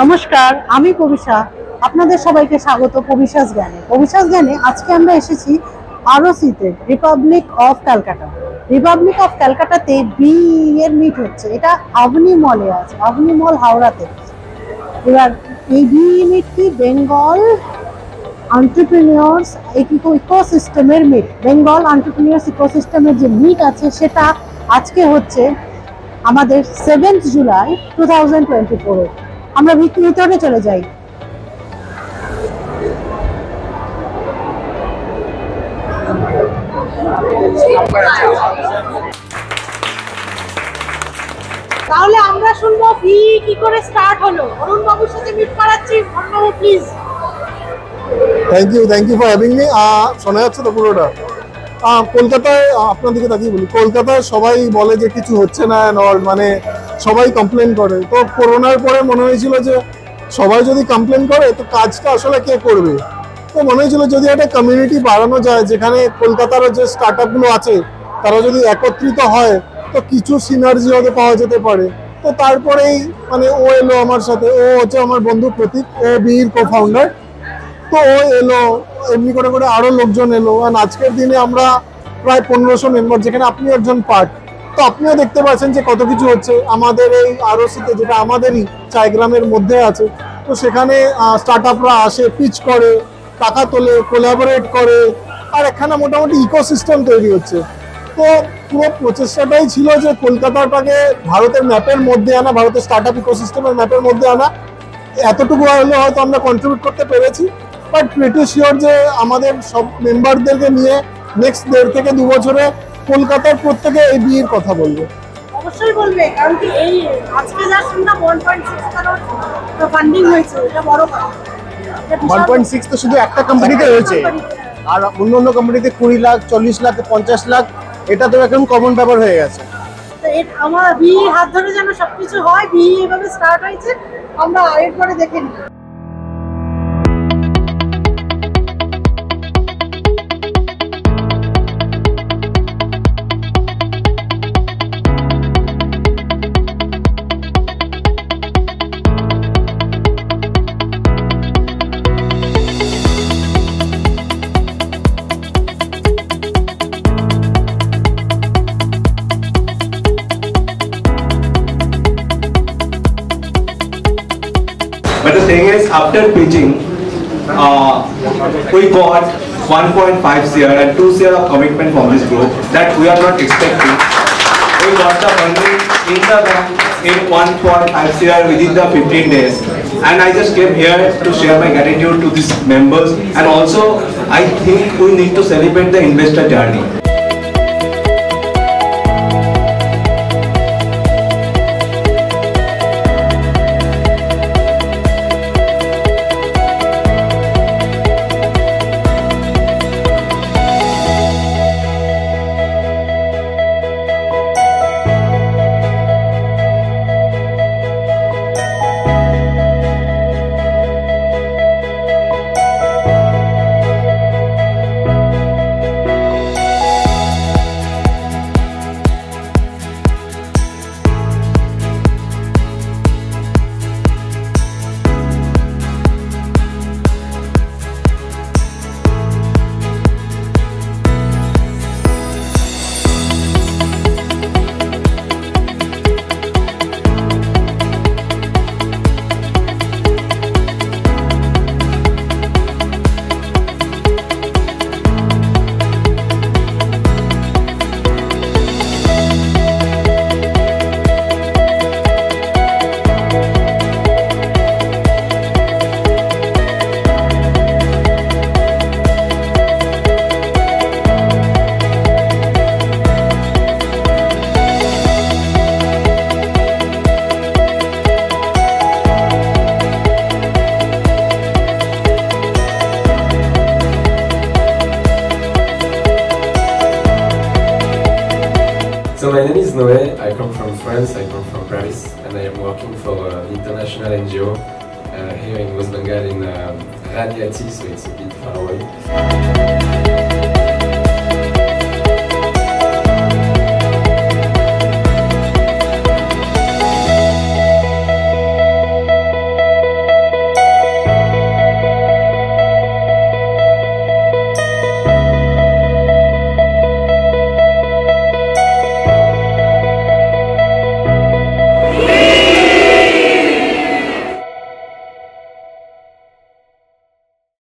নমস্কার, আমি কবিশা। আপনাদের সবাইকে স্বাগত কবিশাস জ্ঞানে। কবিশাস জ্ঞানে আজকে আমরা এসেছি আরওসিতে, Republic of Calcutta. Republic of ক্যালকাটাতে বি এর মিট হচ্ছে। এটা আভনি মলে আছে, আভনি মল হাওড়াতে। এবার এই বি মিট কি বেঙ্গল এন্টারপ্রেনিউরস ইকোসিস্টেমের মিট। বেঙ্গল এন্টারপ্রেনিউরস ইকোসিস্টেমের যে মিট আছে সেটা আজকে হচ্ছে আমাদের 7 জুলাই 2024। আমরা ভিতরে চলে যাই। তাহলে আমরা শুনবো বি কি করে স্টার্ট হলো। অরুণ বাবুর সাথে মিট করাচ্ছি। Arun babu please. Thank you for having me. শোনা যাচ্ছে তো পুরোটা? কলকাতায় আপনার দিকে তাকিয়ে বলি, কলকাতায় সবাই বলে যে কিছু হচ্ছে না, মানে সবাই কমপ্লেন করে। তো করোনার পরে মনে হয়েছিল যে সবাই যদি কমপ্লেন করে তো কাজটা আসলে কে করবে। তো মনে হয়েছিল যদি একটা কমিউনিটি বাড়ানো যায়, যেখানে কলকাতার যে স্টার্ট আপগুলো আছে তারা যদি একত্রিত হয় তো কিছু সিনার্জি হতে পাওয়া যেতে পারে। তো তারপরেই মানে ও এলো আমার সাথে। ও হচ্ছে আমার বন্ধু প্রতীক, ও বির কো ফাউন্ডার। তো ও এলো, এমনি করে করে আরো লোকজন এলো। আজকের দিনে আমরা প্রায় 1500 মেম্বার, যেখানে আপনি একজন পার্ট। তো আপনিও দেখতে পাচ্ছেন যে কত কিছু হচ্ছে আমাদের এই আরওসিতে, যেটা আমাদেরই চাইগ্রামের মধ্যে আছে। তো সেখানে স্টার্ট আপরা আসে, পিচ করে, টাকা তোলে, কোলাবোরেট করে, আর এখানে মোটামুটি ইকোসিস্টেম তৈরি হচ্ছে। তো পুরো প্রচেষ্টাটাই ছিল যে কলকাতাটাকে ভারতের ম্যাপের মধ্যে আনা, ভারতের স্টার্ট আপ ইকোসিস্টেমের ম্যাপের মধ্যে আনা। এতটুকু হলে হয়তো আমরা কন্ট্রিবিউট করতে পেরেছি, বাট প্রিটি শিওর যে আমাদের সব মেম্বারদেরকে নিয়ে নেক্সট 1.5 থেকে 2 বছরে কলকাতার প্রত্যেকে এই বিয়ের কথা বলবে। অবশ্যই বলবে, কারণ কি এই আজকে যা শুনলাম 1.6 করোড় ফান্ডিং হয়েছে, এটা বড় কথা। 1.6 তো শুধু একটা কোম্পানিতে হয়েছে, আর অন্য কোম্পানিতে 20 লাখ, 40 লাখ, 50 লাখ, এটা তো এখন কমন ব্যাপার হয়ে গেছে। তো আমার বি হাত ধরে যেন সবকিছু হয়। বি এভাবে স্টার্ট হয়েছে, আমরা আগের পরে দেখে নিই। But the thing is, after pitching, we got 1.5 CR and 2 CR of commitment from this group that we are not expecting. We got the funding in the bank in 1.5 CR within the 15 days. And I just came here to share my gratitude to these members. And also, I think we need to celebrate the investor journey. So my name is Noé, I come from France, I come from Paris, and I am working for an international NGO here in West Bengal in Raniati, so it's a bit far away.